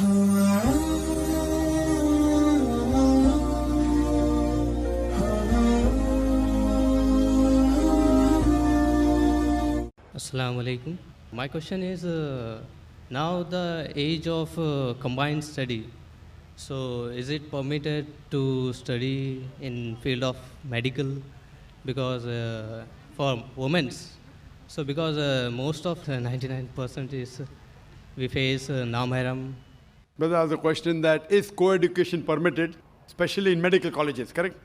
Assalamu alaikum. My question is now the age of combined study. So is it permitted to study in field of medical? Because for women, so because most of 99% is we face namharam. Brother has a question that is co-education permitted, especially in medical colleges, correct?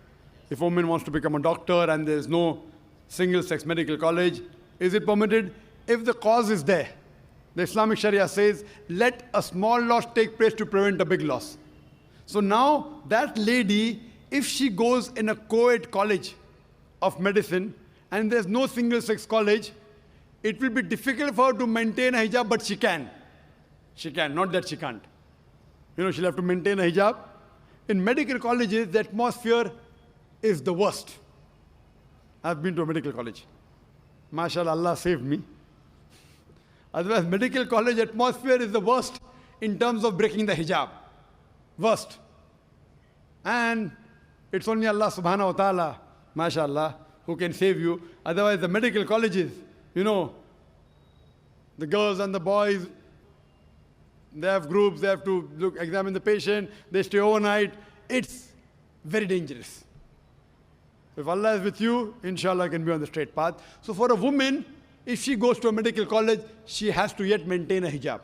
If a woman wants to become a doctor and there is no single-sex medical college, is it permitted? If the cause is there, the Islamic Sharia says, let a small loss take place to prevent a big loss. So now that lady, if she goes in a co-ed college of medicine and there's no single-sex college, it will be difficult for her to maintain a hijab, but she can. She can, not that she can't. She'll have to maintain a hijab. In medical colleges, the atmosphere is the worst. I've been to a medical college. MashaAllah, Allah saved me. Otherwise, medical college atmosphere is the worst in terms of breaking the hijab. Worst. And it's only Allah subhanahu wa ta'ala, MashaAllah, who can save you. Otherwise, the medical colleges, the girls and the boys, they have groups, they have to examine the patient, they stay overnight. It's very dangerous. If Allah is with you, inshallah, can be on the straight path. So for a woman, if she goes to a medical college, she has to yet maintain a hijab.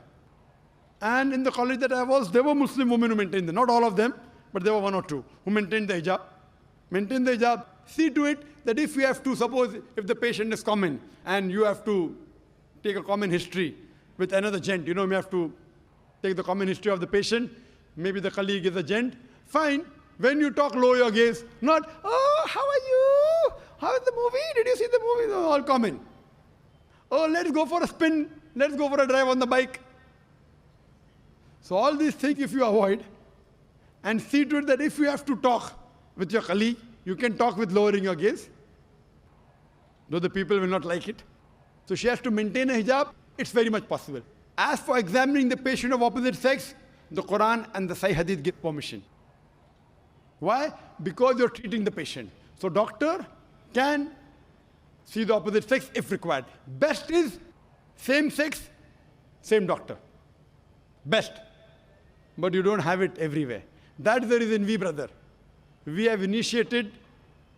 And in the college that I was, there were Muslim women who maintained it. Not all of them, but there were one or two who maintained the hijab. Maintain the hijab. See to it that if you have to, suppose if the patient is common and you have to take a common history with another gent, you have to take the common history of the patient, maybe the colleague is a gent, fine. When you talk, lower your gaze, not, oh, how are you? How is the movie? Did you see the movie? No, all common. Oh, let's go for a spin. Let's go for a drive on the bike. So all these things if you avoid and see to it that if you have to talk with your colleague, you can talk with lowering your gaze, though the people will not like it. So she has to maintain a hijab. It's very much possible. As for examining the patient of opposite sex, the Quran and the Sahih Hadith give permission. Why? Because you're treating the patient. So doctor can see the opposite sex if required. Best is same sex, same doctor. Best. But you don't have it everywhere. That's the reason we have initiated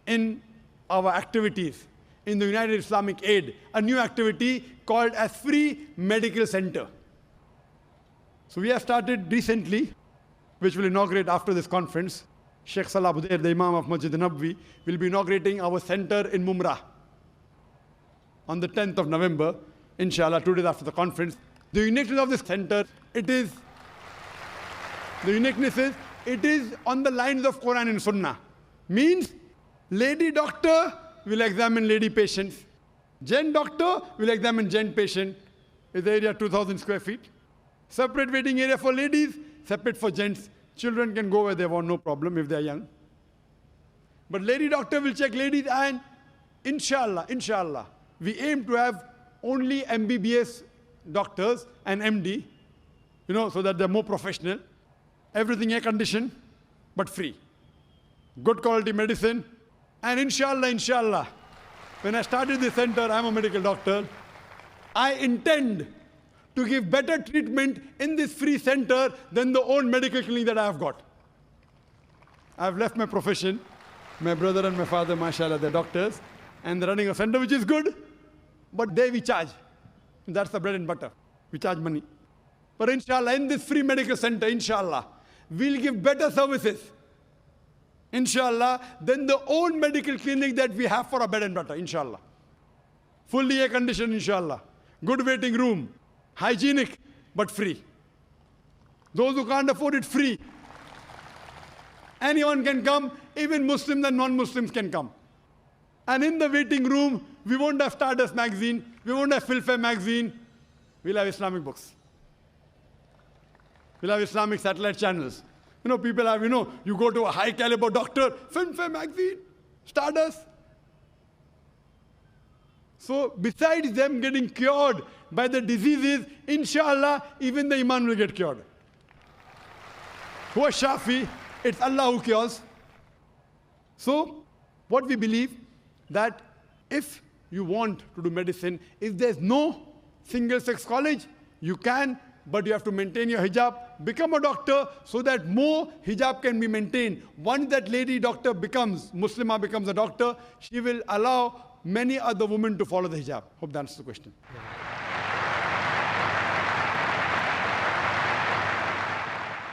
in our activities in the United Islamic Aid, a new activity called as Free Medical Center. So we have started recently, which will inaugurate after this conference. Sheikh Salah Budair, the Imam of Masjid Nabwi, will be inaugurating our center in Mumrah on the 10th of November, inshallah, 2 days after the conference. The uniqueness of this center, it is on the lines of Quran and Sunnah. Means, lady doctor will examine lady patients. Gent doctor will examine gent patient. Is the area 2,000 square feet. Separate waiting area for ladies, separate for gents. Children can go where they want, no problem if they are young. But lady doctor will check ladies and inshallah, we aim to have only MBBS doctors and MD, so that they're more professional. Everything air conditioned, but free. Good quality medicine. And inshallah, when I started this center, I'm a medical doctor, I intend to give better treatment in this free center than the own medical clinic that I have got. I've left my profession. My brother and my father, mashallah, they're doctors, and they're running a center which is good, but there we charge. That's the bread and butter. We charge money. But inshallah, in this free medical center, inshallah, we'll give better services, inshallah, than the own medical clinic that we have for our bread and butter, inshallah. Fully air conditioned, inshallah. Good waiting room. Hygienic, but free. Those who can't afford it, free. Anyone can come, even Muslims and non-Muslims can come. And in the waiting room, we won't have Stardust magazine, we won't have Filmfare magazine, we'll have Islamic books. We'll have Islamic satellite channels. People have, you go to a high caliber doctor, Filmfare magazine, Stardust. So besides them getting cured by the diseases, inshallah, even the iman will get cured. Huwa Shafi, it's Allah who cures. So, what we believe, that if you want to do medicine, if there's no single-sex college, you can, but you have to maintain your hijab, become a doctor so that more hijab can be maintained. Once that lady doctor becomes, Muslimah becomes a doctor, she will allow many other women to follow the hijab. Hope that answers the question. Yeah.